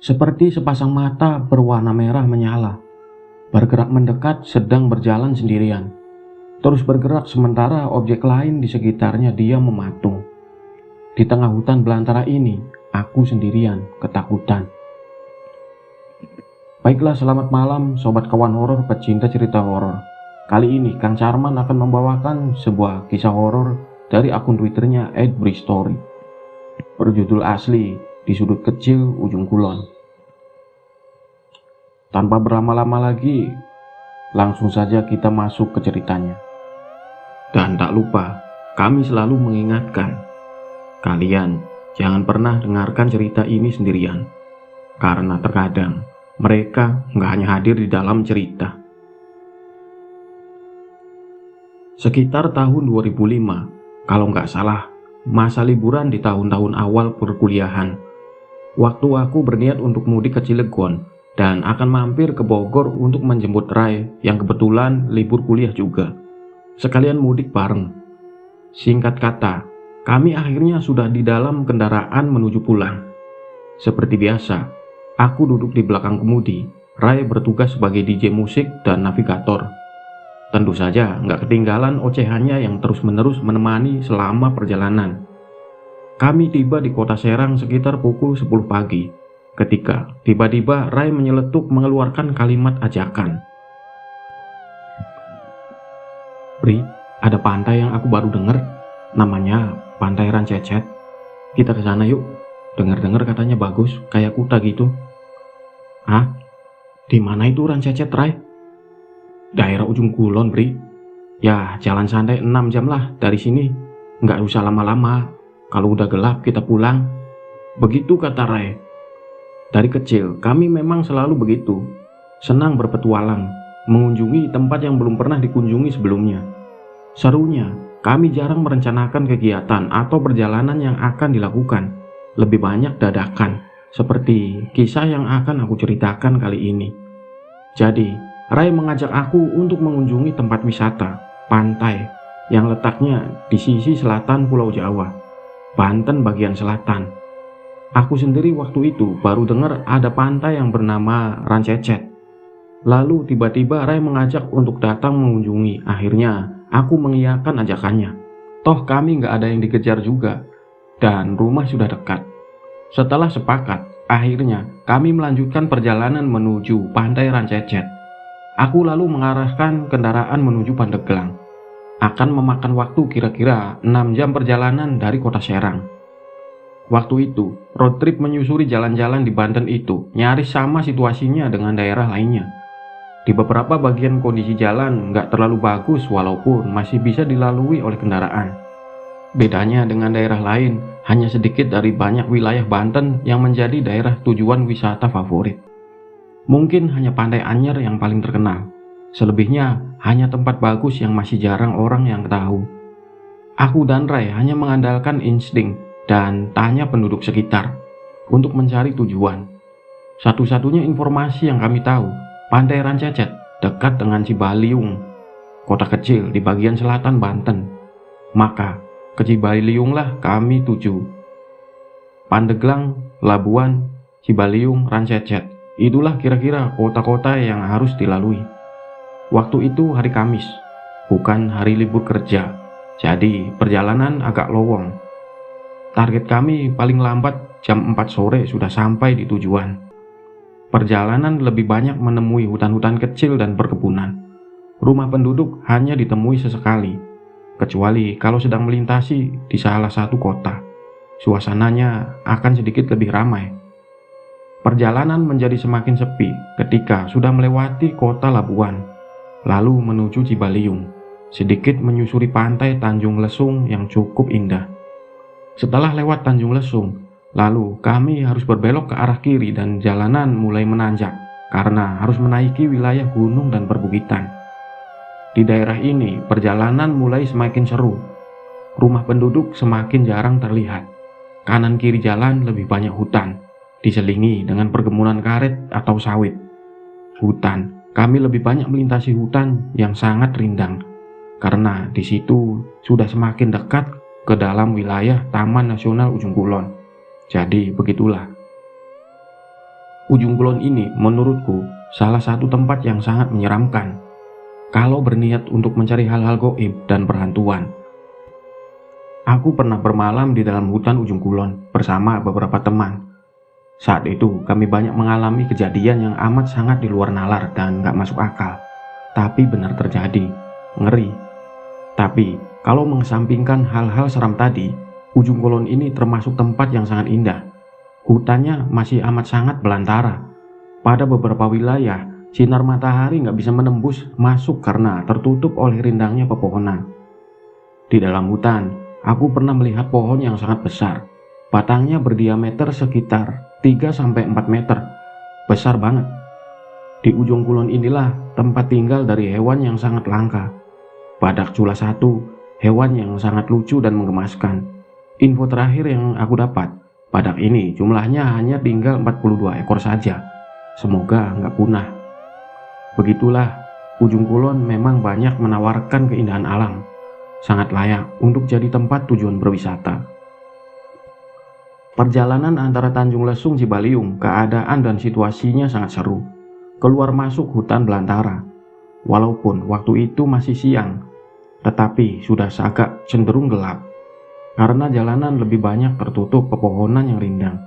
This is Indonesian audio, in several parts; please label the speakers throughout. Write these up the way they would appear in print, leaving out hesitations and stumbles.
Speaker 1: Seperti sepasang mata berwarna merah menyala, bergerak mendekat sedang berjalan sendirian. Terus bergerak sementara objek lain di sekitarnya diam mematung. Di tengah hutan belantara ini, aku sendirian, ketakutan. Baiklah, selamat malam sobat kawan horor pecinta cerita horor. Kali ini Kang Charman akan membawakan sebuah kisah horor dari akun Twitternya @bristory. Berjudul asli Di Sudut Kecil Ujung Kulon. Tanpa berlama-lama lagi, langsung saja kita masuk ke ceritanya. Dan tak lupa, kami selalu mengingatkan, kalian jangan pernah dengarkan cerita ini sendirian, karena terkadang mereka nggak hanya hadir di dalam cerita. Sekitar tahun 2005, kalau nggak salah, masa liburan di tahun-tahun awal perkuliahan. Waktu aku berniat untuk mudik ke Cilegon dan akan mampir ke Bogor untuk menjemput Rai yang kebetulan libur kuliah juga. Sekalian mudik bareng. Singkat kata, kami akhirnya sudah di dalam kendaraan menuju pulang. Seperti biasa, aku duduk di belakang kemudi. Rai bertugas sebagai DJ musik dan navigator. Tentu saja nggak ketinggalan ocehannya yang terus-menerus menemani selama perjalanan. Kami tiba di kota Serang sekitar pukul 10 pagi. Ketika tiba-tiba Rai menyeletuk mengeluarkan kalimat ajakan. "Bri, ada pantai yang aku baru dengar. Namanya Pantai Rancecet. Kita ke sana yuk. Dengar-dengar katanya bagus, kayak Kuta gitu." "Hah? Di mana itu Rancecet, Rai?" "Daerah ujung kulon, Bri. Ya, jalan santai 6 jam lah dari sini. Nggak usah lama-lama. Kalau udah gelap kita pulang." Begitu kata Rai. Dari kecil kami memang selalu begitu. Senang berpetualang, mengunjungi tempat yang belum pernah dikunjungi sebelumnya. Serunya, kami jarang merencanakan kegiatan atau perjalanan yang akan dilakukan. Lebih banyak dadakan, seperti kisah yang akan aku ceritakan kali ini. Jadi, Rai mengajak aku untuk mengunjungi tempat wisata, pantai, yang letaknya di sisi selatan Pulau Jawa, Banten bagian selatan. Aku sendiri waktu itu baru dengar ada pantai yang bernama Rancecet. Lalu tiba-tiba Rai mengajak untuk datang mengunjungi. Akhirnya aku mengiyakan ajakannya. Toh kami nggak ada yang dikejar juga, dan rumah sudah dekat. Setelah sepakat, akhirnya kami melanjutkan perjalanan menuju Pantai Rancecet. Aku lalu mengarahkan kendaraan menuju Pandeglang. Akan memakan waktu kira-kira 6 jam perjalanan dari kota Serang. Waktu itu, road trip menyusuri jalan-jalan di Banten itu nyaris sama situasinya dengan daerah lainnya. Di beberapa bagian kondisi jalan nggak terlalu bagus walaupun masih bisa dilalui oleh kendaraan. Bedanya dengan daerah lain, hanya sedikit dari banyak wilayah Banten yang menjadi daerah tujuan wisata favorit. Mungkin hanya Pantai Anyer yang paling terkenal. Selebihnya hanya tempat bagus yang masih jarang orang yang tahu. Aku dan Rai hanya mengandalkan insting dan tanya penduduk sekitar untuk mencari tujuan. Satu-satunya informasi yang kami tahu, Pantai Rancecet dekat dengan Cibaliung, kota kecil di bagian selatan Banten. Maka ke Cibaliunglah kami tuju. Pandeglang, Labuan, Cibaliung, Rancecet, itulah kira-kira kota-kota yang harus dilalui. Waktu itu hari Kamis, bukan hari libur kerja, jadi perjalanan agak lowong. Target kami paling lambat jam 4 sore sudah sampai di tujuan. Perjalanan lebih banyak menemui hutan-hutan kecil dan perkebunan. Rumah penduduk hanya ditemui sesekali, kecuali kalau sedang melintasi di salah satu kota. Suasananya akan sedikit lebih ramai. Perjalanan menjadi semakin sepi ketika sudah melewati kota Labuan, lalu menuju Cibaliung, sedikit menyusuri pantai Tanjung Lesung yang cukup indah. Setelah lewat Tanjung Lesung, lalu kami harus berbelok ke arah kiri dan jalanan mulai menanjak karena harus menaiki wilayah gunung dan perbukitan. Di daerah ini, perjalanan mulai semakin seru. Rumah penduduk semakin jarang terlihat. Kanan kiri jalan lebih banyak hutan, diselingi dengan perkebunan karet atau sawit. Hutan, kami lebih banyak melintasi hutan yang sangat rindang, karena di situ sudah semakin dekat ke dalam wilayah Taman Nasional Ujung Kulon. Jadi begitulah. Ujung Kulon ini menurutku salah satu tempat yang sangat menyeramkan kalau berniat untuk mencari hal-hal gaib dan perhantuan. Aku pernah bermalam di dalam hutan Ujung Kulon bersama beberapa teman. Saat itu kami banyak mengalami kejadian yang amat sangat di luar nalar dan gak masuk akal. Tapi benar terjadi, ngeri. Tapi kalau mengesampingkan hal-hal seram tadi, Ujung Kulon ini termasuk tempat yang sangat indah. Hutannya masih amat sangat belantara. Pada beberapa wilayah, sinar matahari nggak bisa menembus masuk karena tertutup oleh rindangnya pepohonan. Di dalam hutan, aku pernah melihat pohon yang sangat besar. Batangnya berdiameter sekitar 3-4 meter. Besar banget. Di Ujung Kulon inilah tempat tinggal dari hewan yang sangat langka. Badak cula satu, hewan yang sangat lucu dan menggemaskan. Info terakhir yang aku dapat, badak ini jumlahnya hanya tinggal 42 ekor saja. Semoga nggak punah. Begitulah, Ujung Kulon memang banyak menawarkan keindahan alam. Sangat layak untuk jadi tempat tujuan berwisata. Perjalanan antara Tanjung Lesung Cibaliung, keadaan dan situasinya sangat seru. Keluar masuk hutan belantara. Walaupun waktu itu masih siang, tetapi sudah agak cenderung gelap. Karena jalanan lebih banyak tertutup pepohonan yang rindang.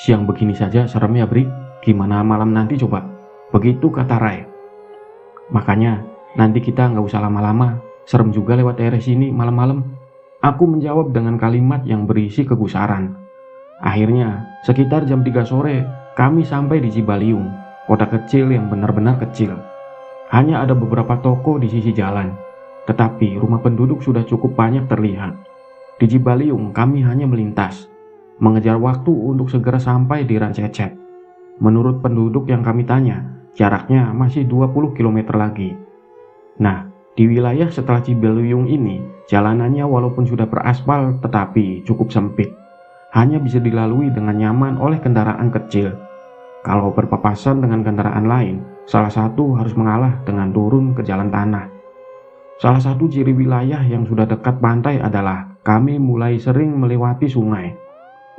Speaker 1: Siang begini saja serem ya Bri, gimana malam nanti coba? Begitu kata Rai. Makanya nanti kita nggak usah lama-lama, serem juga lewat daerah sini malam-malam. Aku menjawab dengan kalimat yang berisi kegusaran. Akhirnya sekitar jam 3 sore kami sampai di Cibaliung, kota kecil yang benar-benar kecil. Hanya ada beberapa toko di sisi jalan, tetapi rumah penduduk sudah cukup banyak terlihat. Di Cibaliung kami hanya melintas, mengejar waktu untuk segera sampai di Rancecek. Menurut penduduk yang kami tanya, jaraknya masih 20 km lagi. Nah, di wilayah setelah Cibaliung ini, jalanannya walaupun sudah beraspal tetapi cukup sempit. Hanya bisa dilalui dengan nyaman oleh kendaraan kecil. Kalau berpapasan dengan kendaraan lain, salah satu harus mengalah dengan turun ke jalan tanah. Salah satu ciri wilayah yang sudah dekat pantai adalah kami mulai sering melewati sungai.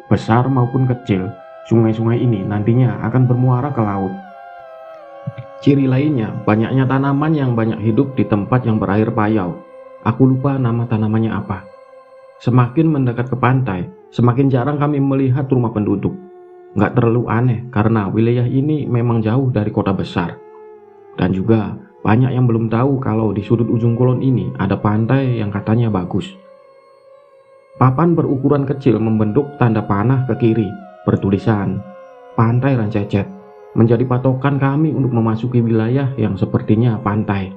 Speaker 1: Besar maupun kecil, sungai-sungai ini nantinya akan bermuara ke laut. Ciri lainnya, banyaknya tanaman yang banyak hidup di tempat yang berair payau. Aku lupa nama tanamannya apa. Semakin mendekat ke pantai, semakin jarang kami melihat rumah penduduk. Nggak terlalu aneh karena wilayah ini memang jauh dari kota besar. Dan juga banyak yang belum tahu kalau di sudut Ujung Kulon ini ada pantai yang katanya bagus. Papan berukuran kecil membentuk tanda panah ke kiri, bertulisan Pantai Rancecek, menjadi patokan kami untuk memasuki wilayah yang sepertinya pantai.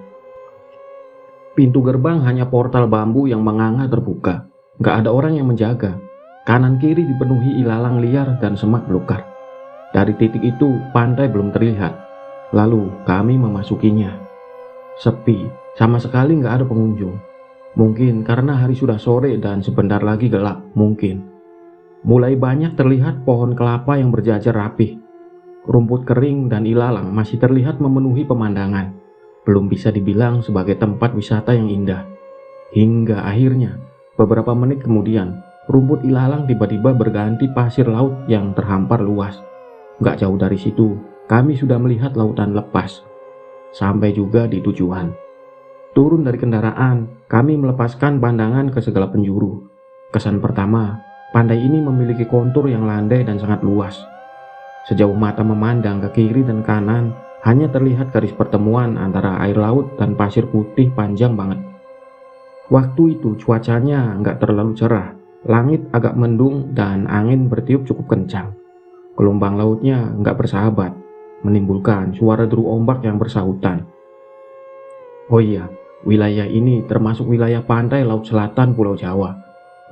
Speaker 1: Pintu gerbang hanya portal bambu yang menganga terbuka. Nggak ada orang yang menjaga. Kanan kiri dipenuhi ilalang liar dan semak belukar. Dari titik itu, pantai belum terlihat. Lalu kami memasukinya. Sepi, sama sekali nggak ada pengunjung. Mungkin karena hari sudah sore dan sebentar lagi gelap, mungkin. Mulai banyak terlihat pohon kelapa yang berjajar rapih. Rumput kering dan ilalang masih terlihat memenuhi pemandangan. Belum bisa dibilang sebagai tempat wisata yang indah. Hingga akhirnya, beberapa menit kemudian, rumput ilalang tiba-tiba berganti pasir laut yang terhampar luas. Gak jauh dari situ, kami sudah melihat lautan lepas. Sampai juga di tujuan. Turun dari kendaraan, kami melepaskan pandangan ke segala penjuru. Kesan pertama, pantai ini memiliki kontur yang landai dan sangat luas. Sejauh mata memandang ke kiri dan kanan, hanya terlihat garis pertemuan antara air laut dan pasir putih panjang banget. Waktu itu cuacanya nggak terlalu cerah, langit agak mendung dan angin bertiup cukup kencang. Gelombang lautnya nggak bersahabat, menimbulkan suara deru ombak yang bersahutan. Oh iya, wilayah ini termasuk wilayah pantai Laut Selatan Pulau Jawa,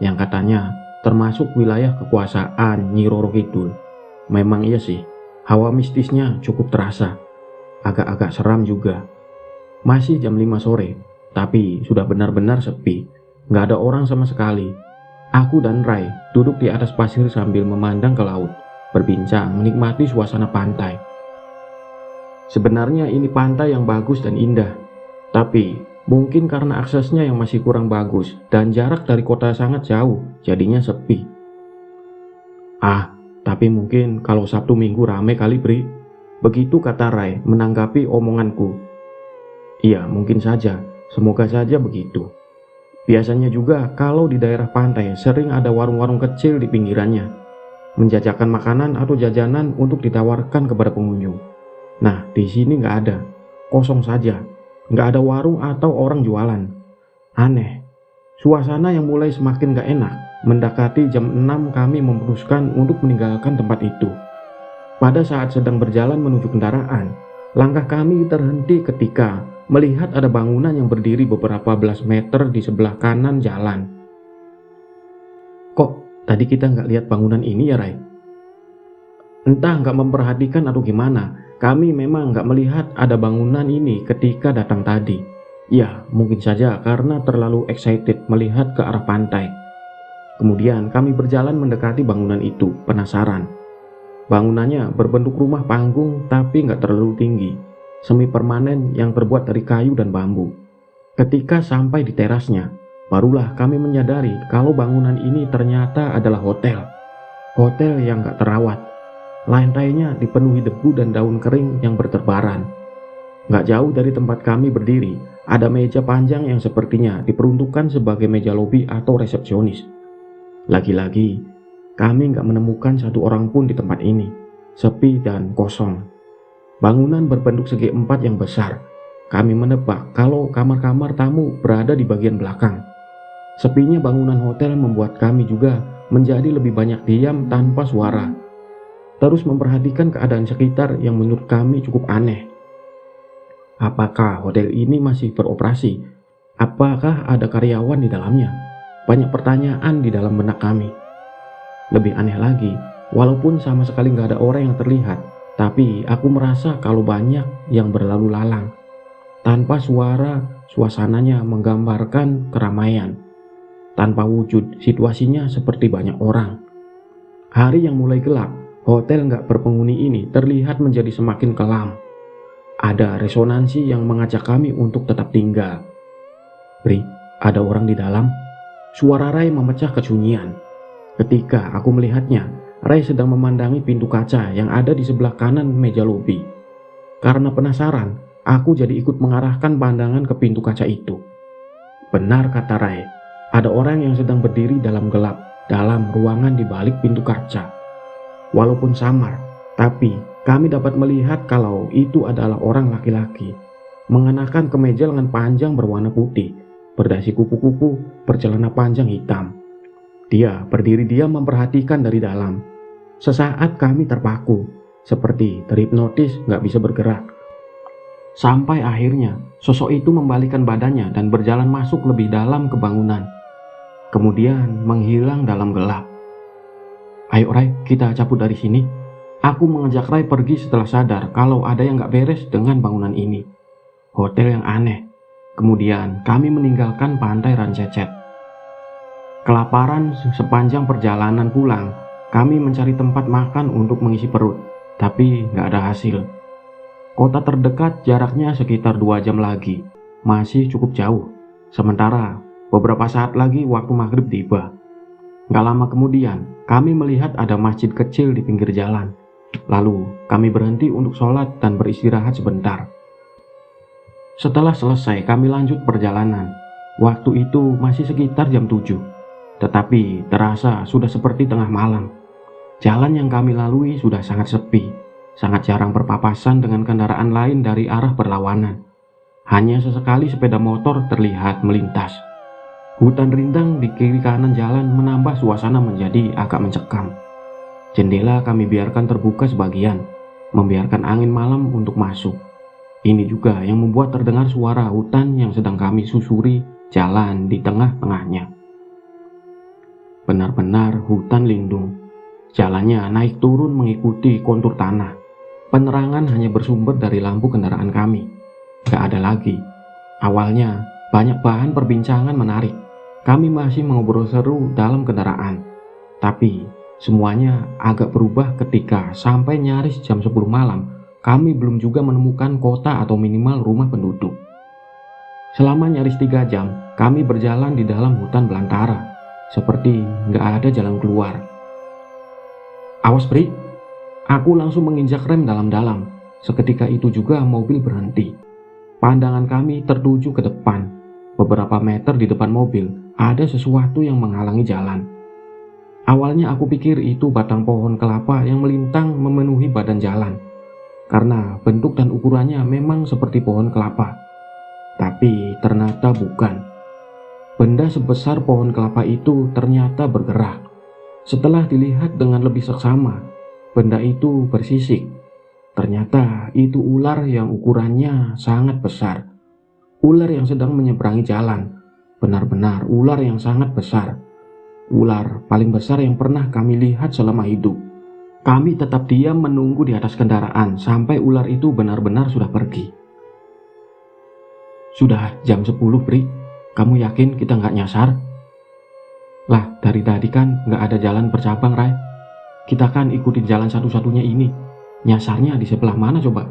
Speaker 1: yang katanya termasuk wilayah kekuasaan Nyi Roro Kidul. Memang iya sih, hawa mistisnya cukup terasa. Agak-agak seram juga. Masih jam 5 sore, tapi sudah benar-benar sepi. Nggak ada orang sama sekali. Aku dan Rai duduk di atas pasir sambil memandang ke laut, berbincang menikmati suasana pantai. Sebenarnya ini pantai yang bagus dan indah, tapi mungkin karena aksesnya yang masih kurang bagus dan jarak dari kota sangat jauh, jadinya sepi. Tapi mungkin kalau Sabtu Minggu rame kali, Bri. Begitu kata Rai menanggapi omonganku. Iya, mungkin saja. Semoga saja begitu. Biasanya juga kalau di daerah pantai sering ada warung-warung kecil di pinggirannya, menjajakan makanan atau jajanan untuk ditawarkan kepada pengunjung. Nah, di sini nggak ada. Kosong saja. Nggak ada warung atau orang jualan. Aneh. Suasana yang mulai semakin gak enak. Mendekati jam 6 kami memutuskan untuk meninggalkan tempat itu. Pada saat sedang berjalan menuju kendaraan, langkah kami terhenti ketika melihat ada bangunan yang berdiri beberapa belas meter di sebelah kanan jalan. Kok tadi kita nggak lihat bangunan ini ya, Rai? Entah nggak memperhatikan atau gimana, kami memang nggak melihat ada bangunan ini ketika datang tadi. Ya, mungkin saja karena terlalu excited melihat ke arah pantai. Kemudian kami berjalan mendekati bangunan itu, penasaran. Bangunannya berbentuk rumah panggung tapi nggak terlalu tinggi, semi permanen yang terbuat dari kayu dan bambu. Ketika sampai di terasnya, barulah kami menyadari kalau bangunan ini ternyata adalah hotel. Hotel yang nggak terawat. Lantainya dipenuhi debu dan daun kering yang berterbaran. Nggak jauh dari tempat kami berdiri, ada meja panjang yang sepertinya diperuntukkan sebagai meja lobi atau resepsionis. Lagi-lagi, kami nggak menemukan satu orang pun di tempat ini, sepi dan kosong. Bangunan berbentuk segi empat yang besar. Kami menebak kalau kamar-kamar tamu berada di bagian belakang. Sepinya bangunan hotel membuat kami juga menjadi lebih banyak diam tanpa suara. Terus memperhatikan keadaan sekitar yang menurut kami cukup aneh. Apakah hotel ini masih beroperasi? Apakah ada karyawan di dalamnya? Banyak pertanyaan di dalam benak kami. Lebih aneh lagi, walaupun sama sekali nggak ada orang yang terlihat, tapi aku merasa kalau banyak yang berlalu lalang. Tanpa suara, suasananya menggambarkan keramaian. Tanpa wujud, situasinya seperti banyak orang. Hari yang mulai gelap, hotel nggak berpenghuni ini terlihat menjadi semakin kelam. Ada resonansi yang mengajak kami untuk tetap tinggal. Bri, ada orang di dalam. Suara Rai memecah kesunyian. Ketika aku melihatnya, Rai sedang memandangi pintu kaca yang ada di sebelah kanan meja lobi. Karena penasaran, aku jadi ikut mengarahkan pandangan ke pintu kaca itu. Benar kata Rai, ada orang yang sedang berdiri dalam gelap, dalam ruangan di balik pintu kaca. Walaupun samar, tapi kami dapat melihat kalau itu adalah orang laki-laki, mengenakan kemeja lengan panjang berwarna putih, berdasi kupu-kupu, bercelana panjang hitam. Dia berdiri diam memperhatikan dari dalam. Sesaat kami terpaku, seperti terhipnotis gak bisa bergerak. Sampai akhirnya, sosok itu membalikkan badannya dan berjalan masuk lebih dalam ke bangunan. Kemudian menghilang dalam gelap. Ayo Rai, kita cabut dari sini. Aku mengajak Rai pergi setelah sadar kalau ada yang gak beres dengan bangunan ini. Hotel yang aneh. Kemudian kami meninggalkan pantai Rancecet. Kelaparan sepanjang perjalanan pulang, kami mencari tempat makan untuk mengisi perut, tapi gak ada hasil. Kota terdekat jaraknya sekitar 2 jam lagi, masih cukup jauh. Sementara beberapa saat lagi waktu maghrib tiba. Gak lama kemudian, kami melihat ada masjid kecil di pinggir jalan. Lalu kami berhenti untuk sholat dan beristirahat sebentar. Setelah selesai kami lanjut perjalanan. Waktu itu masih sekitar jam 7. Tetapi terasa sudah seperti tengah malam. Jalan yang kami lalui sudah sangat sepi. Sangat jarang berpapasan dengan kendaraan lain dari arah berlawanan. Hanya sesekali sepeda motor terlihat melintas. Hutan rindang di kiri kanan jalan menambah suasana menjadi agak mencekam. Jendela kami biarkan terbuka sebagian, membiarkan angin malam untuk masuk. Ini juga yang membuat terdengar suara hutan yang sedang kami susuri jalan di tengah-tengahnya. Benar-benar hutan lindung. Jalannya naik turun mengikuti kontur tanah. Penerangan hanya bersumber dari lampu kendaraan kami. Gak ada lagi. Awalnya banyak bahan perbincangan menarik. Kami masih mengobrol seru dalam kendaraan. Tapi semuanya agak berubah ketika sampai nyaris jam 10 malam, kami belum juga menemukan kota atau minimal rumah penduduk. Selama nyaris 3 jam, kami berjalan di dalam hutan belantara, seperti nggak ada jalan keluar. Awas, Bri. Aku langsung menginjak rem dalam-dalam. Seketika itu juga mobil berhenti. Pandangan kami tertuju ke depan. Beberapa meter di depan mobil, ada sesuatu yang menghalangi jalan. Awalnya aku pikir itu batang pohon kelapa yang melintang memenuhi badan jalan. Karena bentuk dan ukurannya memang seperti pohon kelapa. Tapi ternyata bukan. Benda sebesar pohon kelapa itu ternyata bergerak. Setelah dilihat dengan lebih seksama, benda itu bersisik. Ternyata itu ular yang ukurannya sangat besar. Ular yang sedang menyeberangi jalan. Benar-benar ular yang sangat besar. Ular paling besar yang pernah kami lihat selama hidup. Kami tetap diam menunggu di atas kendaraan sampai ular itu benar-benar sudah pergi. Sudah jam 10, Bri. Kamu yakin kita nggak nyasar? Lah, dari tadi kan nggak ada jalan bercabang, Ray. Kita kan ikutin jalan satu-satunya ini. Nyasarnya di sebelah mana coba?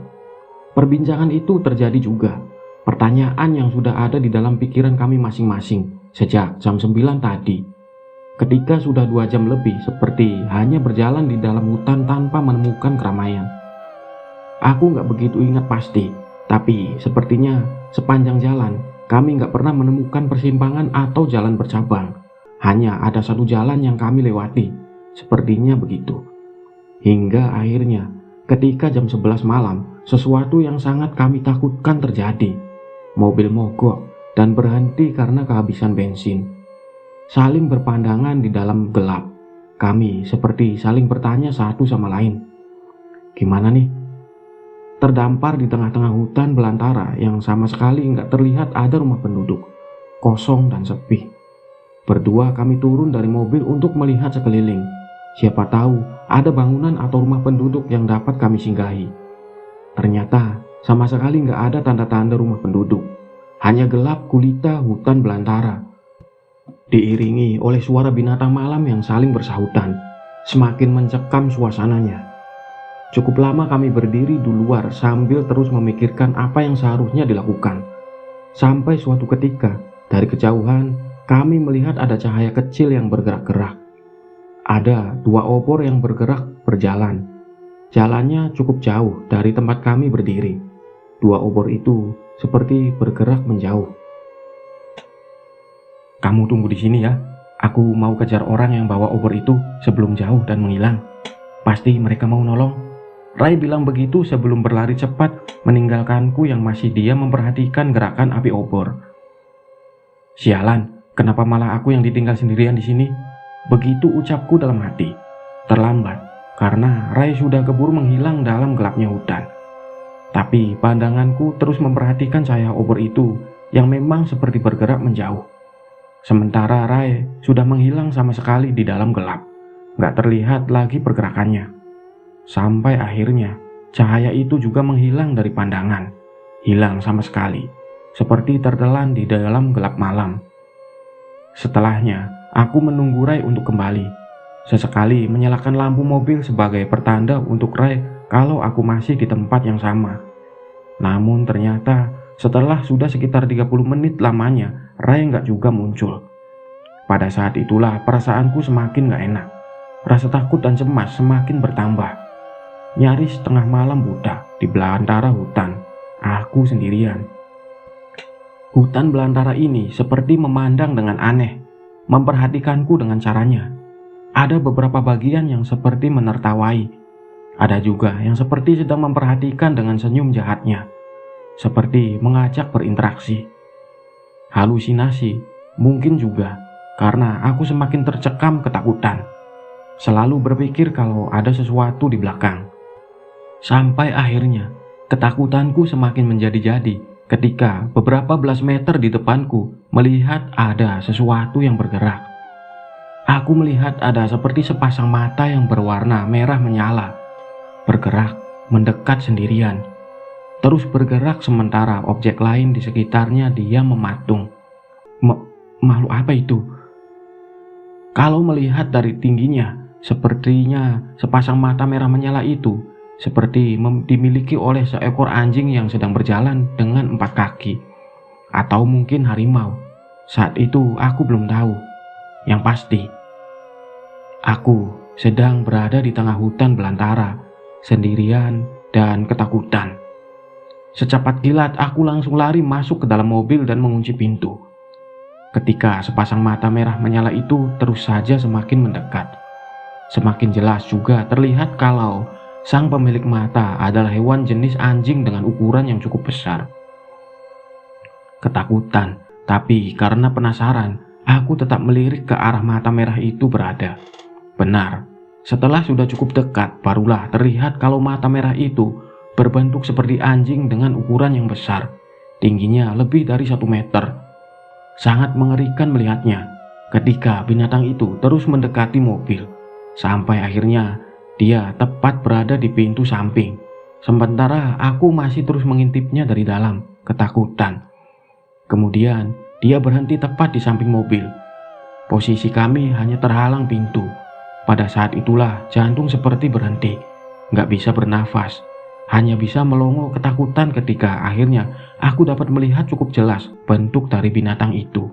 Speaker 1: Perbincangan itu terjadi juga. Pertanyaan yang sudah ada di dalam pikiran kami masing-masing sejak jam 9 tadi. Ketika sudah 2 jam lebih, seperti hanya berjalan di dalam hutan tanpa menemukan keramaian. Aku nggak begitu ingat pasti, tapi sepertinya sepanjang jalan kami nggak pernah menemukan persimpangan atau jalan bercabang. Hanya ada satu jalan yang kami lewati, sepertinya begitu. Hingga akhirnya, ketika jam 11 malam, sesuatu yang sangat kami takutkan terjadi. Mobil mogok dan berhenti karena kehabisan bensin. Saling berpandangan di dalam gelap. Kami seperti saling bertanya satu sama lain. Gimana nih? Terdampar di tengah-tengah hutan belantara yang sama sekali nggak terlihat ada rumah penduduk. Kosong dan sepi. Berdua kami turun dari mobil untuk melihat sekeliling. Siapa tahu ada bangunan atau rumah penduduk yang dapat kami singgahi. Ternyata sama sekali nggak ada tanda-tanda rumah penduduk. Hanya gelap gulita hutan belantara. Diiringi oleh suara binatang malam yang saling bersahutan, semakin mencekam suasananya. Cukup lama kami berdiri di luar sambil terus memikirkan apa yang seharusnya dilakukan. Sampai suatu ketika, dari kejauhan, kami melihat ada cahaya kecil yang bergerak-gerak. Ada 2 obor yang bergerak berjalan. Jalannya cukup jauh dari tempat kami berdiri. 2 obor itu seperti bergerak menjauh. Kamu tunggu di sini ya. Aku mau kejar orang yang bawa obor itu sebelum jauh dan menghilang. Pasti mereka mau nolong. Ray bilang begitu sebelum berlari cepat meninggalkanku yang masih diam memperhatikan gerakan api obor. Sialan, kenapa malah aku yang ditinggal sendirian di sini? Begitu ucapku dalam hati. Terlambat, karena Ray sudah keburu menghilang dalam gelapnya hutan. Tapi pandanganku terus memperhatikan cahaya obor itu yang memang seperti bergerak menjauh. Sementara Ray sudah menghilang sama sekali di dalam gelap. Gak terlihat lagi pergerakannya. Sampai akhirnya cahaya itu juga menghilang dari pandangan. Hilang sama sekali. Seperti tertelan di dalam gelap malam. Setelahnya, aku menunggu Ray untuk kembali. Sesekali menyalakan lampu mobil sebagai pertanda untuk Ray kalau aku masih di tempat yang sama. Namun ternyata setelah sudah sekitar 30 menit lamanya, Ray nggak juga muncul. Pada saat itulah perasaanku semakin nggak enak. Rasa takut dan cemas semakin bertambah. Nyaris tengah malam buta di belantara hutan. Aku sendirian. Hutan belantara ini seperti memandang dengan aneh, memperhatikanku dengan caranya. Ada beberapa bagian yang seperti menertawai. Ada juga yang seperti sedang memperhatikan dengan senyum jahatnya. Seperti mengajak berinteraksi. Halusinasi, mungkin juga karena aku semakin tercekam ketakutan. Selalu berpikir kalau ada sesuatu di belakang. Sampai akhirnya, ketakutanku semakin menjadi-jadi ketika beberapa belas meter di depanku melihat ada sesuatu yang bergerak. Aku melihat ada seperti sepasang mata yang berwarna merah menyala. Bergerak, mendekat sendirian. Terus bergerak sementara objek lain di sekitarnya dia mematung. Makhluk apa itu? Kalau melihat dari tingginya, sepertinya sepasang mata merah menyala itu seperti dimiliki oleh seekor anjing yang sedang berjalan dengan 4 kaki. Atau mungkin harimau. Saat itu aku belum tahu. Yang pasti, aku sedang berada di tengah hutan belantara, sendirian dan ketakutan. Secepat kilat aku langsung lari masuk ke dalam mobil dan mengunci pintu. Ketika sepasang mata merah menyala itu terus saja semakin mendekat. Semakin jelas juga terlihat kalau sang pemilik mata adalah hewan jenis anjing dengan ukuran yang cukup besar. Ketakutan, tapi karena penasaran, aku tetap melirik ke arah mata merah itu berada. Benar, setelah sudah cukup dekat, barulah terlihat kalau mata merah itu berbentuk seperti anjing dengan ukuran yang besar, tingginya lebih dari 1 meter. Sangat mengerikan melihatnya ketika binatang itu terus mendekati mobil, sampai akhirnya dia tepat berada di pintu samping. Sementara aku masih terus mengintipnya dari dalam, ketakutan. Kemudian dia berhenti tepat di samping mobil. Posisi kami hanya terhalang pintu. Pada saat itulah jantung seperti berhenti, nggak bisa bernafas. Hanya bisa melongo ketakutan ketika akhirnya aku dapat melihat cukup jelas bentuk dari binatang itu.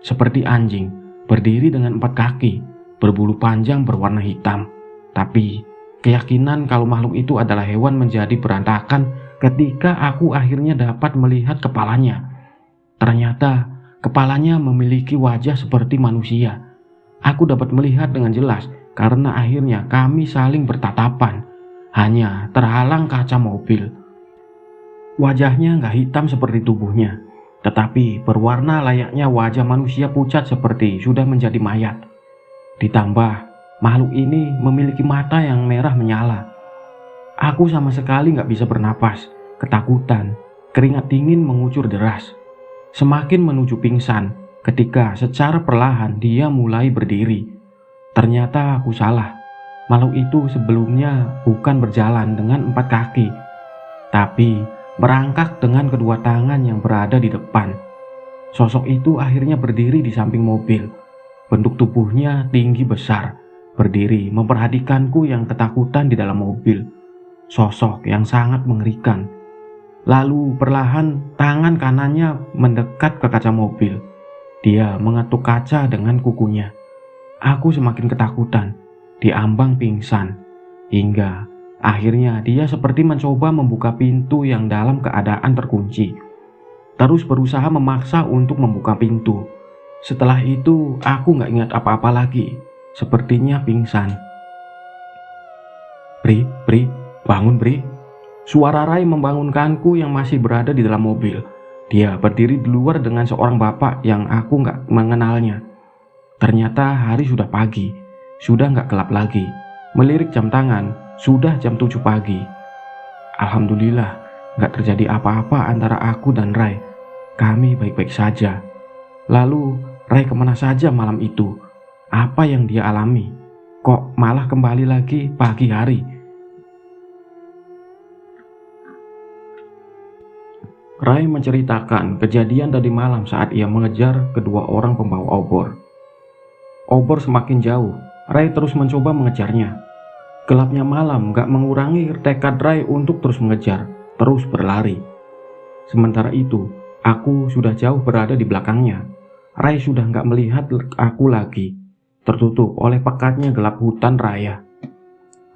Speaker 1: Seperti anjing, berdiri dengan 4 kaki, berbulu panjang berwarna hitam. Tapi keyakinan kalau makhluk itu adalah hewan menjadi berantakan ketika aku akhirnya dapat melihat kepalanya. Ternyata kepalanya memiliki wajah seperti manusia. Aku dapat melihat dengan jelas karena akhirnya kami saling bertatapan. Hanya terhalang kaca mobil. Wajahnya nggak hitam seperti tubuhnya, tetapi berwarna layaknya wajah manusia pucat seperti sudah menjadi mayat. Ditambah, makhluk ini memiliki mata yang merah menyala. Aku sama sekali nggak bisa bernapas, ketakutan, keringat dingin mengucur deras. Semakin menuju pingsan ketika secara perlahan dia mulai berdiri. Ternyata aku salah. Makhluk itu sebelumnya bukan berjalan dengan 4 kaki, tapi merangkak dengan kedua tangan yang berada di depan. Sosok itu akhirnya berdiri di samping mobil. Bentuk tubuhnya tinggi besar, berdiri memperhatikanku yang ketakutan di dalam mobil. Sosok yang sangat mengerikan. Lalu perlahan tangan kanannya mendekat ke kaca mobil. Dia mengetuk kaca dengan kukunya. Aku semakin ketakutan, diambang pingsan, hingga akhirnya dia seperti mencoba membuka pintu yang dalam keadaan terkunci. Terus berusaha memaksa untuk membuka pintu. Setelah itu aku gak ingat apa-apa lagi, sepertinya pingsan. Pri, bangun Pri. Suara Rai membangunkanku yang masih berada di dalam mobil. Dia berdiri di luar dengan seorang bapak yang aku gak mengenalnya. Ternyata hari sudah pagi, sudah gak gelap lagi. Melirik jam tangan, sudah jam 7 pagi. Alhamdulillah, gak terjadi apa-apa antara aku dan Rai. Kami baik-baik saja. Lalu, Rai kemana saja malam itu? Apa yang dia alami? Kok malah kembali lagi pagi hari? Rai menceritakan kejadian tadi malam saat ia mengejar kedua orang pembawa obor. Obor semakin jauh, Rai terus mencoba mengejarnya. Gelapnya malam gak mengurangi tekad Rai untuk terus mengejar, terus berlari. Sementara itu, aku sudah jauh berada di belakangnya. Rai sudah gak melihat aku lagi, tertutup oleh pekatnya gelap hutan raya.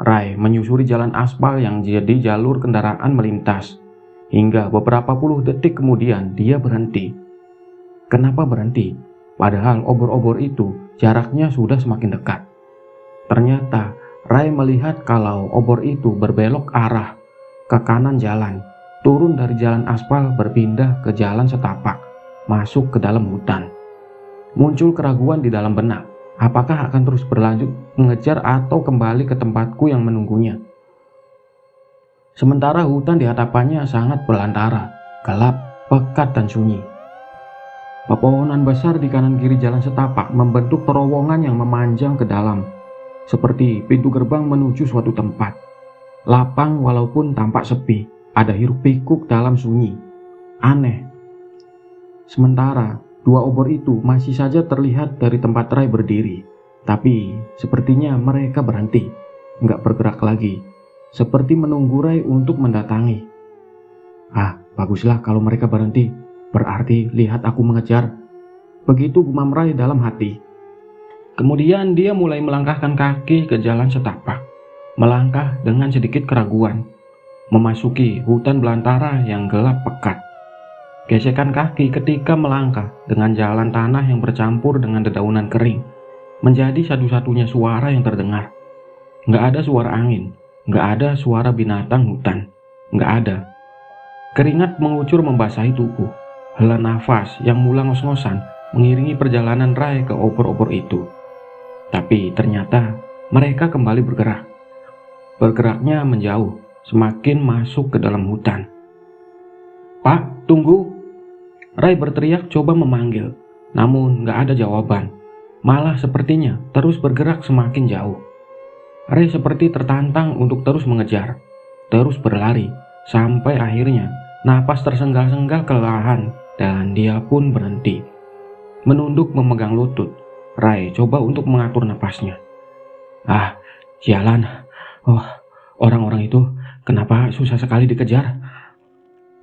Speaker 1: Rai menyusuri jalan aspal yang jadi jalur kendaraan melintas. Hingga beberapa puluh detik kemudian dia berhenti. Kenapa berhenti? Padahal obor-obor itu jaraknya sudah semakin dekat. Ternyata Rai melihat kalau obor itu berbelok arah ke kanan jalan, turun dari jalan aspal berpindah ke jalan setapak, masuk ke dalam hutan. Muncul keraguan di dalam benak, apakah akan terus berlanjut mengejar atau kembali ke tempatku yang menunggunya. Sementara hutan di hadapannya sangat belantara, gelap, pekat dan sunyi. Pepohonan besar di kanan kiri jalan setapak membentuk terowongan yang memanjang ke dalam, seperti pintu gerbang menuju suatu tempat. Lapang walaupun tampak sepi, ada hiruk pikuk dalam sunyi. Aneh. Sementara dua obor itu masih saja terlihat dari tempat Rai berdiri, tapi sepertinya mereka berhenti, nggak bergerak lagi, seperti menunggu Rai untuk mendatangi. Baguslah kalau mereka berhenti, berarti lihat aku mengejar. Begitu gumam Rai dalam hati. Kemudian dia mulai melangkahkan kaki ke jalan setapak, melangkah dengan sedikit keraguan, memasuki hutan belantara yang gelap pekat. Gesekan kaki ketika melangkah dengan jalan tanah yang bercampur dengan dedaunan kering menjadi satu-satunya suara yang terdengar. Nggak ada suara angin, nggak ada suara binatang hutan, nggak ada. Keringat mengucur membasahi tubuh, hela nafas yang mula ngos-ngosan mengiringi perjalanan Rai ke obor-obor itu. Tapi ternyata mereka kembali bergerak. Bergeraknya menjauh, semakin masuk ke dalam hutan. "Pak, tunggu!" Rai berteriak coba memanggil, namun nggak ada jawaban. Malah sepertinya terus bergerak semakin jauh. Rai seperti tertantang untuk terus mengejar, terus berlari, sampai akhirnya napas tersenggal-senggal kelelahan dan dia pun berhenti. Menunduk memegang lutut, Rai coba untuk mengatur napasnya. Jalan. Oh, orang-orang itu kenapa susah sekali dikejar?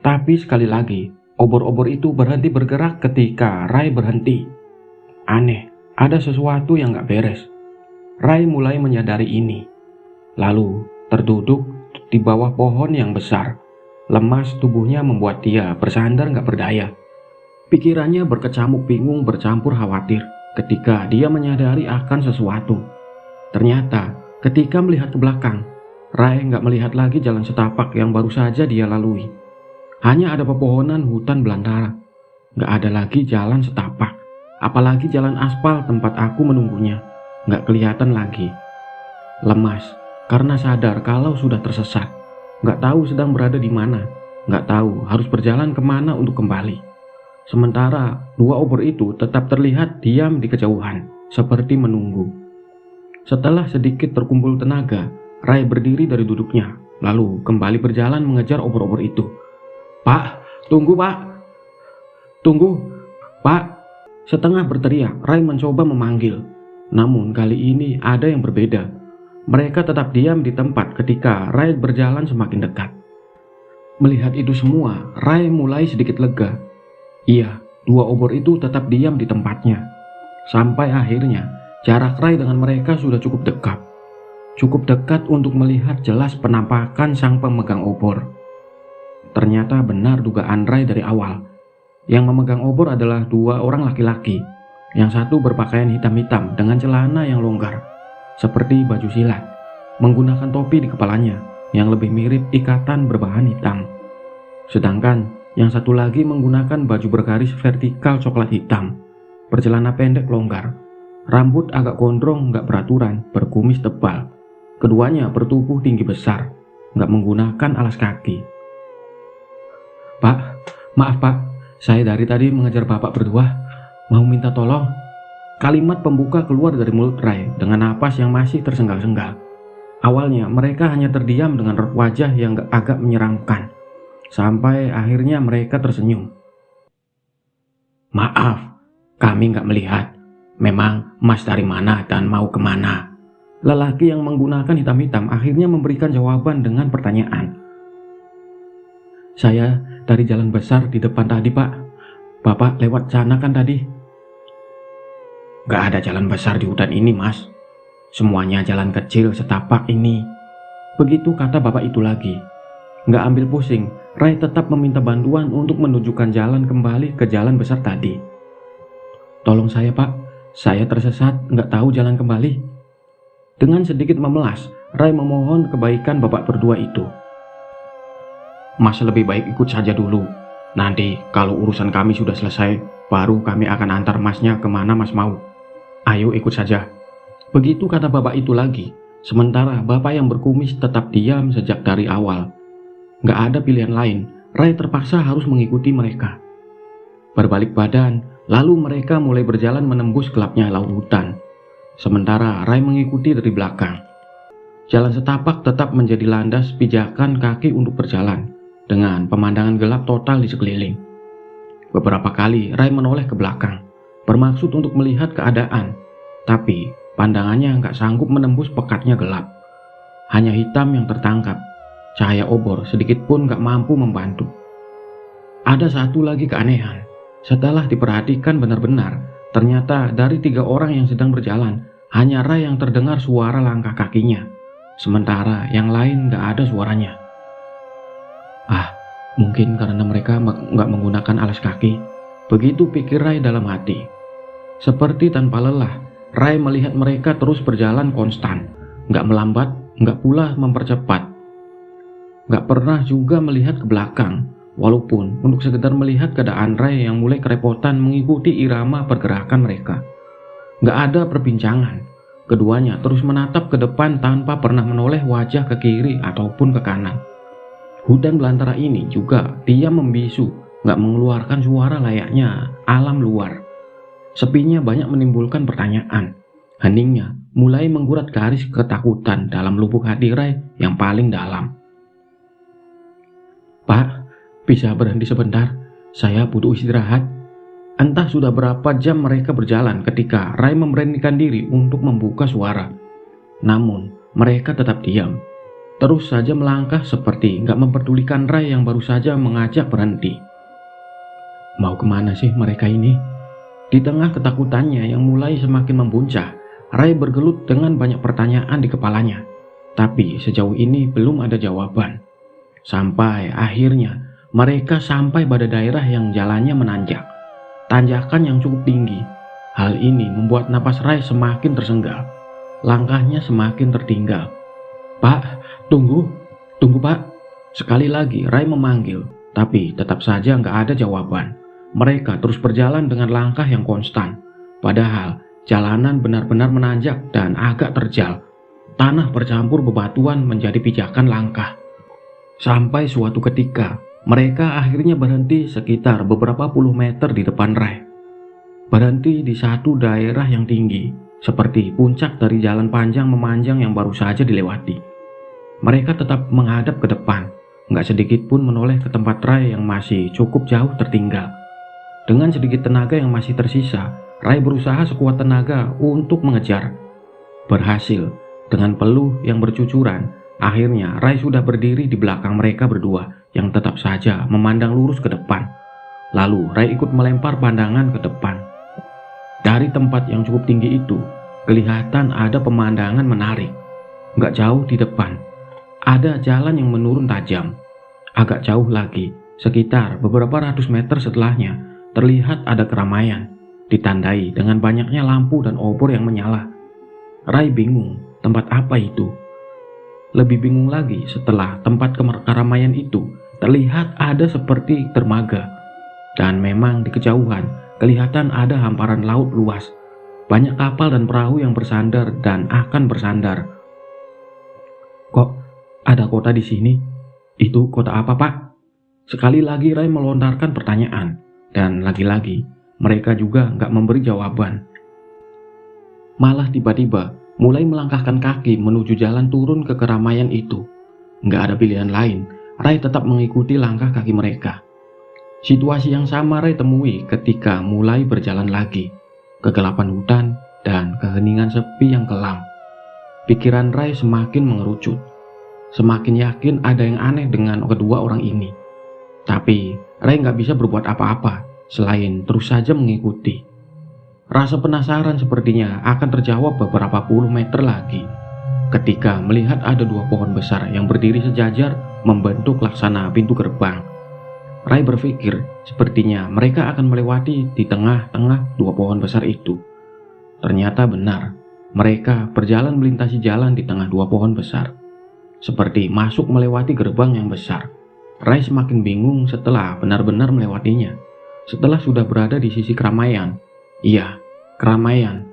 Speaker 1: Tapi sekali lagi, obor-obor itu berhenti bergerak ketika Rai berhenti. Aneh, ada sesuatu yang gak beres. Rai mulai menyadari ini. Lalu, terduduk di bawah pohon yang besar. Lemas tubuhnya membuat dia bersandar gak berdaya. Pikirannya berkecamuk bingung bercampur khawatir ketika dia menyadari akan sesuatu. Ternyata, ketika melihat ke belakang, Rai gak melihat lagi jalan setapak yang baru saja dia lalui. Hanya ada pepohonan hutan belantara. Gak ada lagi jalan setapak, apalagi jalan aspal tempat aku menunggunya. Gak kelihatan lagi. Lemas, karena sadar kalau sudah tersesat. Gak tahu sedang berada di mana. Gak tahu harus berjalan kemana untuk kembali. Sementara dua obor itu tetap terlihat diam di kejauhan, seperti menunggu. Setelah sedikit terkumpul tenaga, Rai berdiri dari duduknya, lalu kembali berjalan mengejar obor-obor itu. "Pak, tunggu Pak! Tunggu, Pak!" Setengah berteriak, Rai mencoba memanggil. Namun kali ini ada yang berbeda. Mereka tetap diam di tempat ketika Rai berjalan semakin dekat. Melihat itu semua, Rai mulai sedikit lega. Iya, dua obor itu tetap diam di tempatnya. Sampai akhirnya, jarak Rai dengan mereka sudah cukup dekat. Cukup dekat untuk melihat jelas penampakan sang pemegang obor. Ternyata benar dugaan Rai dari awal. Yang memegang obor adalah dua orang laki-laki. Yang satu berpakaian hitam-hitam dengan celana yang longgar, seperti baju silat, menggunakan topi di kepalanya yang lebih mirip ikatan berbahan hitam. Sedangkan yang satu lagi menggunakan baju bergaris vertikal coklat hitam, bercelana pendek longgar, rambut agak gondrong gak beraturan, berkumis tebal. Keduanya bertubuh tinggi besar, gak menggunakan alas kaki. "Pak, maaf Pak, saya dari tadi mengejar Bapak berdua, mau minta tolong." Kalimat pembuka keluar dari mulut Rai dengan napas yang masih tersenggal-senggal. Awalnya mereka hanya terdiam dengan wajah yang agak menyeramkan. Sampai akhirnya mereka tersenyum. "Maaf, kami nggak melihat. Memang Mas dari mana dan mau kemana?" Lelaki yang menggunakan hitam-hitam akhirnya memberikan jawaban dengan pertanyaan. "Saya dari jalan besar di depan tadi Pak. Bapak lewat sana kan tadi?" "Gak ada jalan besar di hutan ini Mas. Semuanya jalan kecil setapak ini." Begitu kata bapak itu lagi. Gak ambil pusing, Rai tetap meminta bantuan untuk menunjukkan jalan kembali ke jalan besar tadi. "Tolong saya Pak, saya tersesat gak tahu jalan kembali." Dengan sedikit memelas, Rai memohon kebaikan bapak berdua itu. "Mas lebih baik ikut saja dulu. Nanti kalau urusan kami sudah selesai, baru kami akan antar Masnya kemana Mas mau. Ayo ikut saja." Begitu kata bapak itu lagi. Sementara bapak yang berkumis tetap diam sejak dari awal. Gak ada pilihan lain, Rai terpaksa harus mengikuti mereka. Berbalik badan, lalu mereka mulai berjalan menembus gelapnya laut hutan. Sementara Rai mengikuti dari belakang. Jalan setapak tetap menjadi landas pijakan kaki untuk berjalan, dengan pemandangan gelap total di sekeliling. Beberapa kali Rai menoleh ke belakang, bermaksud untuk melihat keadaan, tapi pandangannya nggak sanggup menembus pekatnya gelap. Hanya hitam yang tertangkap, cahaya obor sedikit pun nggak mampu membantu. Ada satu lagi keanehan, setelah diperhatikan benar-benar, Ternyata dari 3 orang yang sedang berjalan, hanya Ray yang terdengar suara langkah kakinya, sementara yang lain gak ada suaranya. Ah, mungkin karena mereka nggak menggunakan alas kaki. Begitu pikir Ray dalam hati. Seperti tanpa lelah, Ray melihat mereka terus berjalan konstan, nggak melambat, nggak pula mempercepat. Nggak pernah juga melihat ke belakang, walaupun untuk sekedar melihat keadaan Ray yang mulai kerepotan mengikuti irama pergerakan mereka. Nggak ada perbincangan. Keduanya terus menatap ke depan tanpa pernah menoleh wajah ke kiri ataupun ke kanan. Hutan belantara ini juga diam membisu, nggak mengeluarkan suara layaknya alam luar. Sepinya banyak menimbulkan pertanyaan. Heningnya mulai menggurat garis ketakutan dalam lubuk hati Ray yang paling dalam. Pak, bisa berhenti sebentar? Saya butuh istirahat. Entah sudah berapa jam mereka berjalan ketika Ray memberanikan diri untuk membuka suara. Namun, mereka tetap diam. Terus saja melangkah seperti nggak memperdulikan Ray yang baru saja mengajak berhenti. Mau kemana sih mereka ini? Di tengah ketakutannya yang mulai semakin membuncah, Ray bergelut dengan banyak pertanyaan di kepalanya. Tapi sejauh ini belum ada jawaban. Sampai akhirnya mereka sampai pada daerah yang jalannya menanjak. Tanjakan yang cukup tinggi. Hal ini membuat napas Ray semakin tersengal. Langkahnya semakin tertinggal. Pak, tunggu Pak. Sekali lagi Ray memanggil, tapi tetap saja nggak ada jawaban. Mereka terus berjalan dengan langkah yang konstan. Padahal jalanan benar-benar menanjak dan agak terjal. Tanah bercampur bebatuan menjadi pijakan langkah. Sampai suatu ketika, mereka akhirnya berhenti sekitar beberapa puluh meter di depan Ray. Berhenti di satu daerah yang tinggi, seperti puncak dari jalan panjang memanjang yang baru saja dilewati. Mereka tetap menghadap ke depan, nggak sedikit pun menoleh ke tempat Ray yang masih cukup jauh tertinggal. Dengan sedikit tenaga yang masih tersisa, Ray berusaha sekuat tenaga untuk mengejar. Berhasil, dengan peluh yang bercucuran, akhirnya Ray sudah berdiri di belakang mereka berdua yang tetap saja memandang lurus ke depan. Lalu Ray ikut melempar pandangan ke depan. Dari tempat yang cukup tinggi itu, kelihatan ada pemandangan menarik. Nggak jauh di depan, ada jalan yang menurun tajam. Agak jauh lagi, sekitar beberapa ratus meter setelahnya, terlihat ada keramaian, ditandai dengan banyaknya lampu dan obor yang menyala. Ray bingung, tempat apa itu? Lebih bingung lagi setelah tempat keramaian itu terlihat ada seperti dermaga. Dan memang di kejauhan, kelihatan ada hamparan laut luas. Banyak kapal dan perahu yang bersandar dan akan bersandar. Kok ada kota di sini? Itu kota apa, Pak? Sekali lagi Ray melontarkan pertanyaan, dan lagi-lagi mereka juga nggak memberi jawaban. Malah tiba-tiba mulai melangkahkan kaki menuju jalan turun ke keramaian itu. Nggak ada pilihan lain, Ray tetap mengikuti langkah kaki mereka. Situasi yang sama Ray temui ketika mulai berjalan lagi. Kegelapan hutan dan keheningan sepi yang kelam. Pikiran Ray semakin mengerucut. Semakin yakin ada yang aneh dengan kedua orang ini. Tapi Ray nggak bisa berbuat apa-apa selain terus saja mengikuti. Rasa penasaran sepertinya akan terjawab beberapa puluh meter lagi ketika melihat ada dua pohon besar yang berdiri sejajar membentuk laksana pintu gerbang. Ray berpikir sepertinya mereka akan melewati di tengah-tengah dua pohon besar itu. Ternyata benar, mereka berjalan melintasi jalan di tengah dua pohon besar. Seperti masuk melewati gerbang yang besar. Ray semakin bingung setelah benar-benar melewatinya. Setelah sudah berada di sisi keramaian. Iya, keramaian.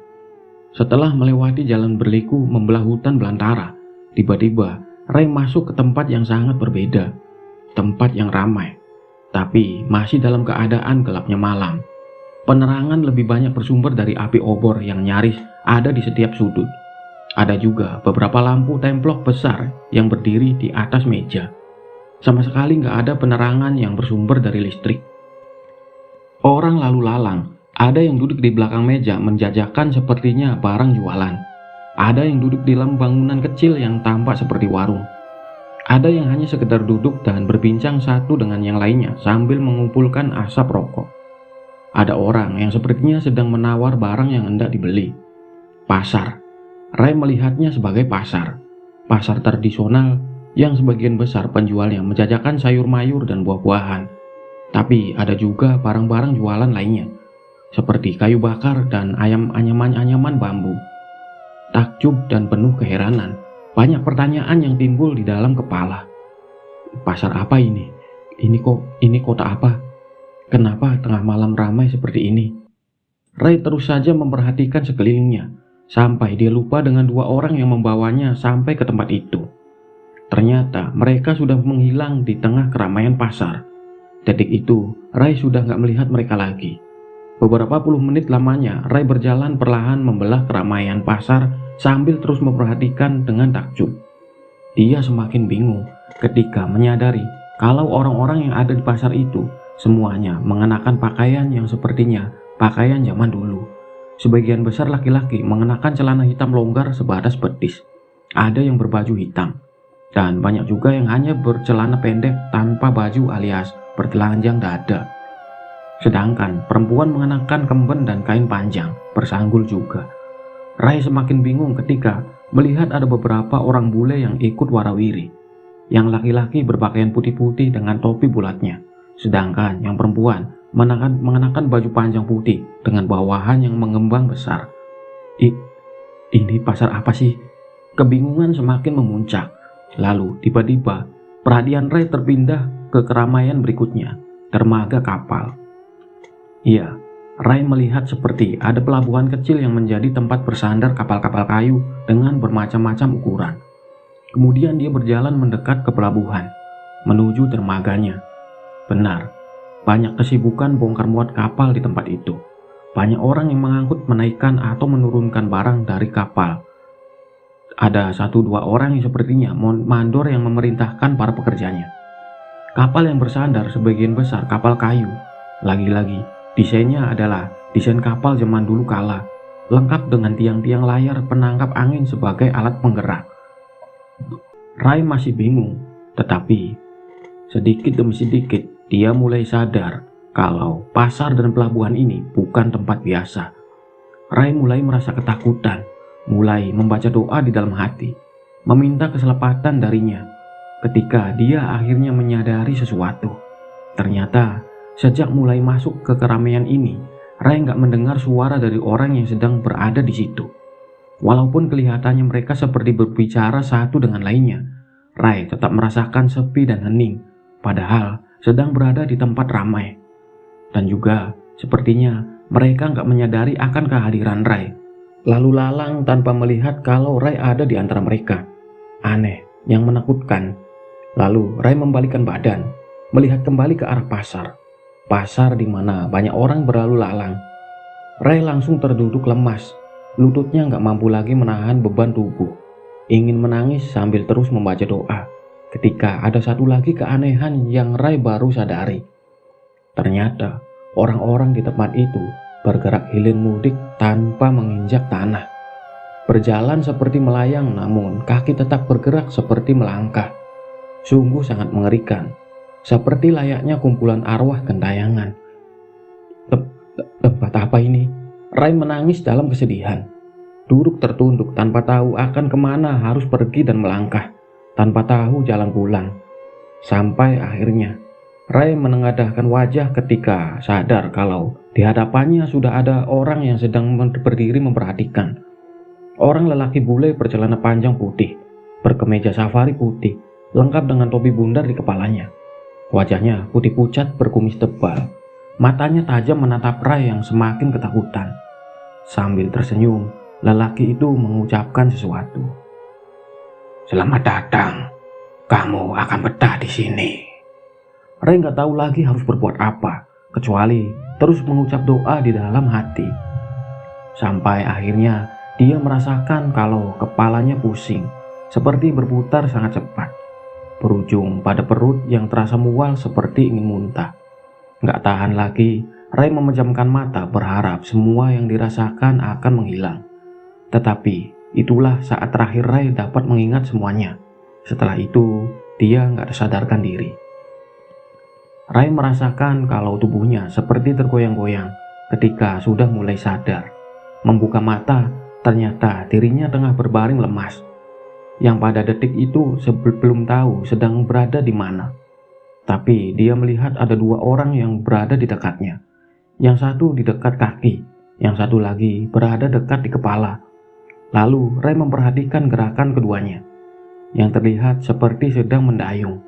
Speaker 1: Setelah melewati jalan berliku membelah hutan belantara, tiba-tiba Ray masuk ke tempat yang sangat berbeda. Tempat yang ramai, tapi masih dalam keadaan gelapnya malam. Penerangan lebih banyak bersumber dari api obor yang nyaris ada di setiap sudut. Ada juga beberapa lampu templok besar yang berdiri di atas meja. Sama sekali nggak ada penerangan yang bersumber dari listrik. Orang lalu lalang, ada yang duduk di belakang meja menjajakan sepertinya barang jualan. Ada yang duduk di dalam bangunan kecil yang tampak seperti warung. Ada yang hanya sekedar duduk dan berbincang satu dengan yang lainnya sambil mengumpulkan asap rokok. Ada orang yang sepertinya sedang menawar barang yang hendak dibeli. Pasar. Ray melihatnya sebagai pasar. Pasar tradisional yang sebagian besar penjualnya menjajakan sayur mayur dan buah-buahan. Tapi ada juga barang-barang jualan lainnya, seperti kayu bakar dan anyaman-anyaman bambu. Takjub dan penuh keheranan, banyak pertanyaan yang timbul di dalam kepala. Pasar apa ini? Ini kota apa? Kenapa tengah malam ramai seperti ini? Ray terus saja memperhatikan sekelilingnya, sampai dia lupa dengan dua orang yang membawanya sampai ke tempat itu. Ternyata mereka sudah menghilang di tengah keramaian pasar. Detik itu, Ray sudah nggak melihat mereka lagi. Beberapa puluh menit lamanya, Ray berjalan perlahan membelah keramaian pasar sambil terus memperhatikan dengan takjub. Dia semakin bingung ketika menyadari kalau orang-orang yang ada di pasar itu semuanya mengenakan pakaian yang sepertinya pakaian zaman dulu. Sebagian besar laki-laki mengenakan celana hitam longgar sebatas betis. Ada yang berbaju hitam. Dan banyak juga yang hanya bercelana pendek tanpa baju alias bertelanjang dada. Sedangkan perempuan mengenakan kemben dan kain panjang, bersanggul juga. Ray semakin bingung ketika melihat ada beberapa orang bule yang ikut warawiri. Yang laki-laki berpakaian putih-putih dengan topi bulatnya. Sedangkan yang perempuan mengenakan baju panjang putih dengan bawahan yang mengembang besar. Ini pasar apa sih? Kebingungan semakin memuncak. Lalu tiba-tiba perhatian Ray terpindah ke keramaian berikutnya, dermaga kapal. Iya, Ray melihat seperti ada pelabuhan kecil yang menjadi tempat bersandar kapal-kapal kayu dengan bermacam-macam ukuran. Kemudian dia berjalan mendekat ke pelabuhan, menuju dermaganya. Benar, banyak kesibukan bongkar muat kapal di tempat itu. Banyak orang yang mengangkut, menaikkan atau menurunkan barang dari kapal. Ada 1-2 orang yang sepertinya mandor yang memerintahkan para pekerjanya. Kapal yang bersandar sebagian besar kapal kayu. Lagi-lagi, desainnya adalah desain kapal zaman dulu kala, lengkap dengan tiang-tiang layar penangkap angin sebagai alat penggerak. Ray masih bingung, tetapi sedikit demi sedikit dia mulai sadar kalau pasar dan pelabuhan ini bukan tempat biasa. Ray mulai merasa ketakutan, mulai membaca doa di dalam hati, meminta keselamatan darinya. Ketika dia akhirnya menyadari sesuatu, ternyata sejak mulai masuk ke keramaian ini, Ray nggak mendengar suara dari orang yang sedang berada di situ. Walaupun kelihatannya mereka seperti berbicara satu dengan lainnya, Ray tetap merasakan sepi dan hening, padahal sedang berada di tempat ramai. Dan juga sepertinya mereka nggak menyadari akan kehadiran Ray, lalu lalang tanpa melihat kalau Ray ada di antara mereka. Aneh, yang menakutkan. Lalu Ray membalikkan badan, melihat kembali ke arah pasar. Pasar di mana banyak orang berlalu lalang. Ray langsung terduduk lemas, lututnya nggak mampu lagi menahan beban tubuh. Ingin menangis sambil terus membaca doa. Ketika ada satu lagi keanehan yang Ray baru sadari. Ternyata orang-orang di tempat itu bergerak hilir mudik tanpa menginjak tanah. Berjalan seperti melayang namun kaki tetap bergerak seperti melangkah. Sungguh sangat mengerikan. Seperti layaknya kumpulan arwah gentayangan. Tempat apa ini? Ray menangis dalam kesedihan. Duduk tertunduk tanpa tahu akan kemana harus pergi dan melangkah. Tanpa tahu jalan pulang. Sampai akhirnya Ray menengadahkan wajah ketika sadar kalau di hadapannya sudah ada orang yang sedang berdiri memperhatikan. Orang lelaki bule bercelana panjang putih, berkemeja safari putih, lengkap dengan topi bundar di kepalanya. Wajahnya putih pucat berkumis tebal. Matanya tajam menatap Ray yang semakin ketakutan. Sambil tersenyum, lelaki itu mengucapkan sesuatu. "Selamat datang. Kamu akan betah di sini." Ray nggak tahu lagi harus berbuat apa, kecuali terus mengucap doa di dalam hati. Sampai akhirnya dia merasakan kalau kepalanya pusing, seperti berputar sangat cepat. Berujung pada perut yang terasa mual seperti ingin muntah. Nggak tahan lagi, Ray memejamkan mata berharap semua yang dirasakan akan menghilang. Tetapi itulah saat terakhir Ray dapat mengingat semuanya. Setelah itu, dia nggak sadarkan diri. Ray merasakan kalau tubuhnya seperti tergoyang-goyang, ketika sudah mulai sadar. Membuka mata, ternyata dirinya tengah berbaring lemas. Yang pada detik itu belum tahu sedang berada di mana. Tapi dia melihat ada dua orang yang berada di dekatnya. Yang satu di dekat kaki, yang satu lagi berada dekat di kepala. Lalu Ray memperhatikan gerakan keduanya, yang terlihat seperti sedang mendayung.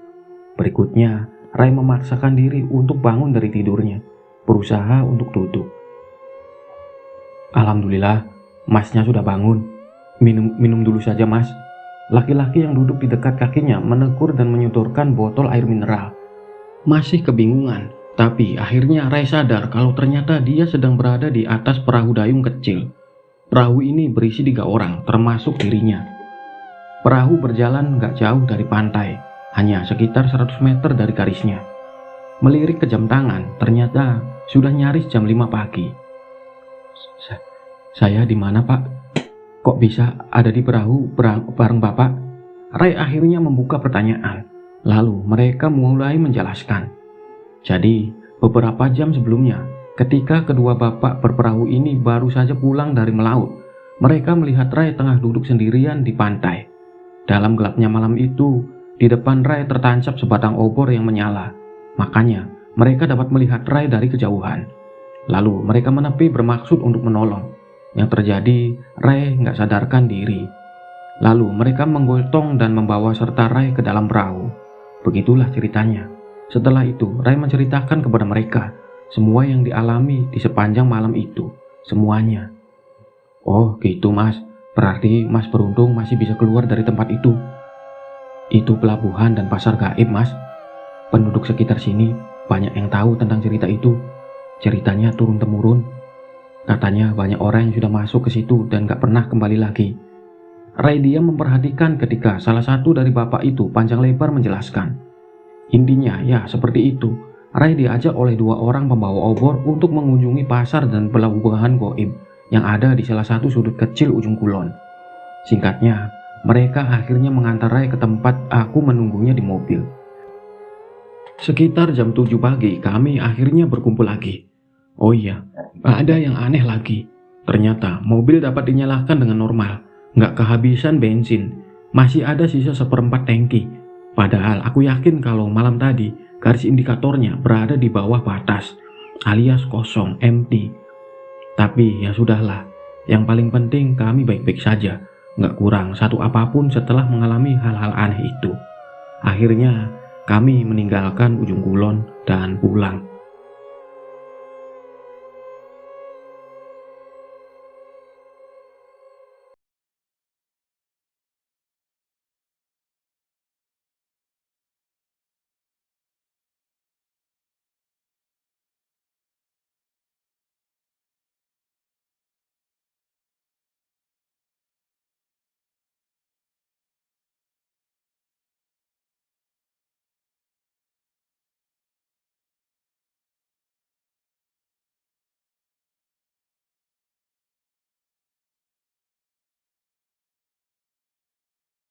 Speaker 1: Berikutnya, Ray memaksakan diri untuk bangun dari tidurnya, berusaha untuk duduk. Alhamdulillah, masnya sudah bangun. Minum dulu saja, mas. Laki-laki yang duduk di dekat kakinya menegur dan menyodorkan botol air mineral. Masih kebingungan, tapi akhirnya Ray sadar kalau ternyata dia sedang berada di atas perahu dayung kecil. Perahu ini berisi 3 orang, termasuk dirinya. Perahu berjalan gak jauh dari pantai, hanya sekitar 100 meter dari garisnya. Melirik ke jam tangan, ternyata sudah nyaris jam 5 pagi. Saya di mana, Pak? Kok bisa ada di perahu bareng Bapak? Ray akhirnya membuka pertanyaan. Lalu mereka mulai menjelaskan. Jadi, beberapa jam sebelumnya, ketika kedua bapak berperahu ini baru saja pulang dari melaut, mereka melihat Ray tengah duduk sendirian di pantai. Dalam gelapnya malam itu, di depan Ray tertancap sebatang obor yang menyala. Makanya, mereka dapat melihat Ray dari kejauhan. Lalu mereka menepi bermaksud untuk menolong. Yang terjadi, Ray nggak sadarkan diri. Lalu mereka menggotong dan membawa serta Ray ke dalam perahu. Begitulah ceritanya. Setelah itu, Ray menceritakan kepada mereka semua yang dialami di sepanjang malam itu. Semuanya. Oh gitu mas, berarti mas beruntung masih bisa keluar dari tempat itu. Itu pelabuhan dan pasar gaib mas. Penduduk sekitar sini banyak yang tahu tentang cerita itu. Ceritanya turun-temurun. Katanya banyak orang yang sudah masuk ke situ dan gak pernah kembali lagi. Ray diam memperhatikan ketika salah satu dari bapak itu panjang lebar menjelaskan. Intinya ya seperti itu. Ray diajak oleh 2 orang pembawa obor untuk mengunjungi pasar dan pelabuhan gaib yang ada di salah satu sudut kecil ujung kulon. Singkatnya, mereka akhirnya mengantar Ray ke tempat aku menunggunya di mobil. Sekitar jam 7 pagi kami akhirnya berkumpul lagi. Oh iya, ada yang aneh lagi. Ternyata mobil dapat dinyalakan dengan normal. Nggak kehabisan bensin, masih ada sisa 1/4 tangki. Padahal aku yakin kalau malam tadi garis indikatornya berada di bawah batas, alias kosong, empty. Tapi ya sudahlah, yang paling penting kami baik-baik saja, nggak kurang satu apapun setelah mengalami hal-hal aneh itu. Akhirnya kami meninggalkan ujung kulon dan pulang.